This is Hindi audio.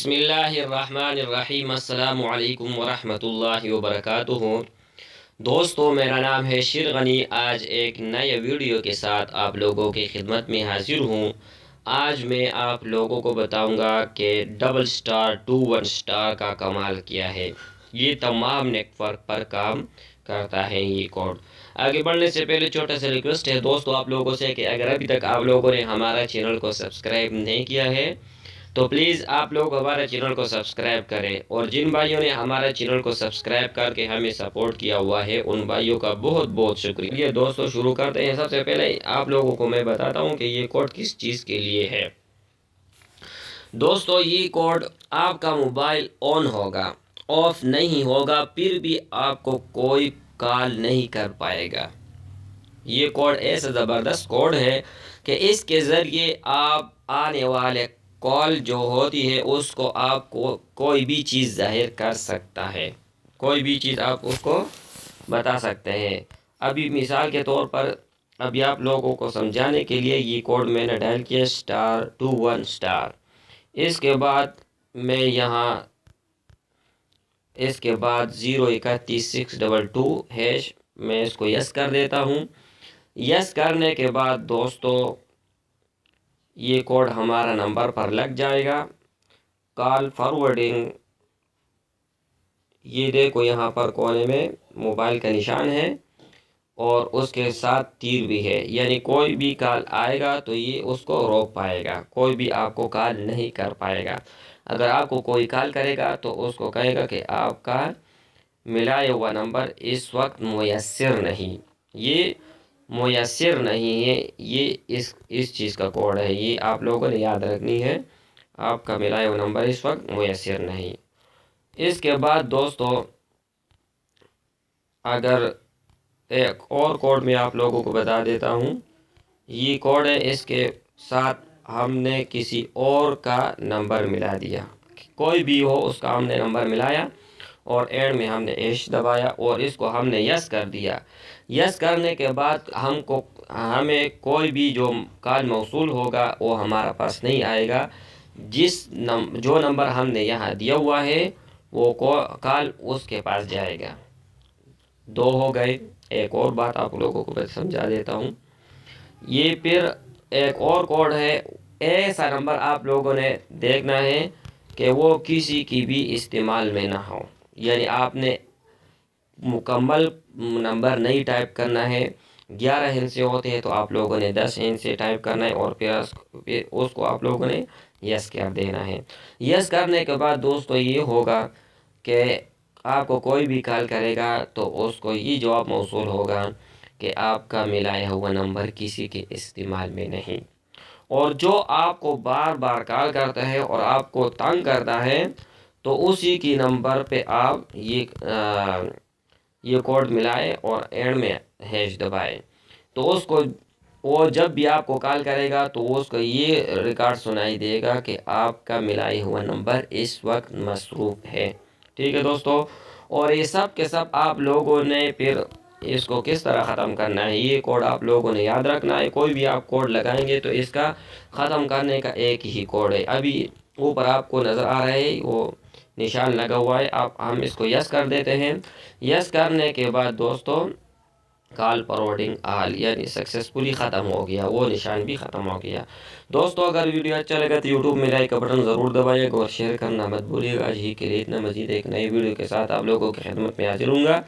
बिस्मिल्लाहिर्रहमानिर्रहीम अस्सलामु अलैकुम वरहमतुल्लाहि वबरकातुहू। दोस्तों, मेरा नाम है शिर गनी। आज एक नए वीडियो के साथ आप लोगों की खिदमत में हाजिर हूँ। आज मैं आप लोगों को बताऊंगा कि डबल स्टार 21 स्टार का कमाल क्या है। ये तमाम नेटवर्क पर काम करता है ये कोड। आगे बढ़ने से पहले छोटा सा रिक्वेस्ट है दोस्तों आप लोगों से कि अगर अभी तक आप लोगों ने हमारा चैनल को सब्सक्राइब नहीं किया है तो प्लीज़ आप लोग हमारे चैनल को सब्सक्राइब करें, और जिन भाइयों ने हमारे चैनल को सब्सक्राइब करके हमें सपोर्ट किया हुआ है उन भाइयों का बहुत बहुत शुक्रिया। दोस्तों शुरू करते हैं। सबसे पहले आप लोगों को मैं बताता हूं कि ये कोड किस चीज़ के लिए है। दोस्तों, ये कोड आपका मोबाइल ऑन होगा, ऑफ नहीं होगा, फिर भी आपको कोई कॉल नहीं कर पाएगा। ये कोड ऐसा ज़बरदस्त कोड है कि इसके ज़रिए आप आने वाले कॉल जो होती है उसको आपको कोई भी चीज़ जाहिर कर सकता है, कोई भी चीज़ आप उसको बता सकते हैं। अभी मिसाल के तौर पर अभी आप लोगों को समझाने के लिए ये कोड मैंने डायल किया *21#। इसके बाद मैं यहाँ इसके बाद 0311622# मैं इसको यस कर देता हूँ। यस करने के बाद दोस्तों ये कोड हमारा नंबर पर लग जाएगा। कॉल फॉरवर्डिंग, ये देखो यहाँ पर कोने में मोबाइल का निशान है और उसके साथ तीर भी है, यानी कोई भी कॉल आएगा तो ये उसको रोक पाएगा, कोई भी आपको कॉल नहीं कर पाएगा। अगर आपको कोई कॉल करेगा तो उसको कहेगा कि आपका मिलाया हुआ नंबर इस वक्त मुयस्सर नहीं। ये मुयस्सर नहीं है, ये इस चीज़ का कोड है, ये आप लोगों ने याद रखनी है। आपका मिलाया हुआ नंबर इस वक्त मुयस्सर नहीं। इसके बाद दोस्तों अगर एक और कोड मैं आप लोगों को बता देता हूँ। ये कोड है, इसके साथ हमने किसी और का नंबर मिला दिया, कोई भी हो उसका हमने नंबर मिलाया और एंड में हमने एश दबाया और इसको हमने यस कर दिया। यस करने के बाद हमें कोई भी जो कॉल मौसूल होगा वो हमारा पास नहीं आएगा। जो नंबर हमने यहाँ दिया हुआ है वो कॉल उसके पास जाएगा। दो हो गए। एक और बात आप लोगों को समझा देता हूँ। ये फिर एक और कोड है, ऐसा नंबर आप लोगों ने देखना है कि वो किसी की भी इस्तेमाल में ना हो, यानी आपने मुकम्मल नंबर नहीं टाइप करना है। 11 हिस्से होते हैं तो आप लोगों ने 10 हिस्से टाइप करना है और फिर उसको आप लोगों ने यस कर देना है। यस करने के बाद दोस्तों ये होगा कि आपको कोई भी कॉल करेगा तो उसको ये जवाब मौसूल होगा कि आपका मिलाया हुआ नंबर किसी के इस्तेमाल में नहीं। और जो आपको बार बार कॉल करता है और आपको तंग करता है तो उसी की नंबर पे आप ये कोड मिलाए और एंड में हैश दबाए तो उसको वो जब भी आपको कॉल करेगा तो उसको ये रिकॉर्ड सुनाई देगा कि आपका मिलाया हुआ नंबर इस वक्त मसरूफ़ है। ठीक है दोस्तों, और ये सब के सब आप लोगों ने फिर इसको किस तरह ख़त्म करना है, ये कोड आप लोगों ने याद रखना है। कोई भी आप कोड लगाएंगे तो इसका ख़त्म करने का एक ही कोड है। अभी ऊपर आपको नज़र आ रहा है वो निशान लगा हुआ है, हम इसको यस कर देते हैं। यस करने के बाद दोस्तों कॉल फॉरवर्डिंग ऑल यानी सक्सेसफुली ख़त्म हो गया, वो निशान भी ख़त्म हो गया। दोस्तों अगर वीडियो अच्छा लगा तो यूट्यूब में लाइक का बटन ज़रूर दबाइएगा और शेयर करना मत भूलिएगा। आज ही के लिए इतना, मज़ीद एक नई वीडियो के साथ आप लोगों की खिदमत में हाजिर हूँगा।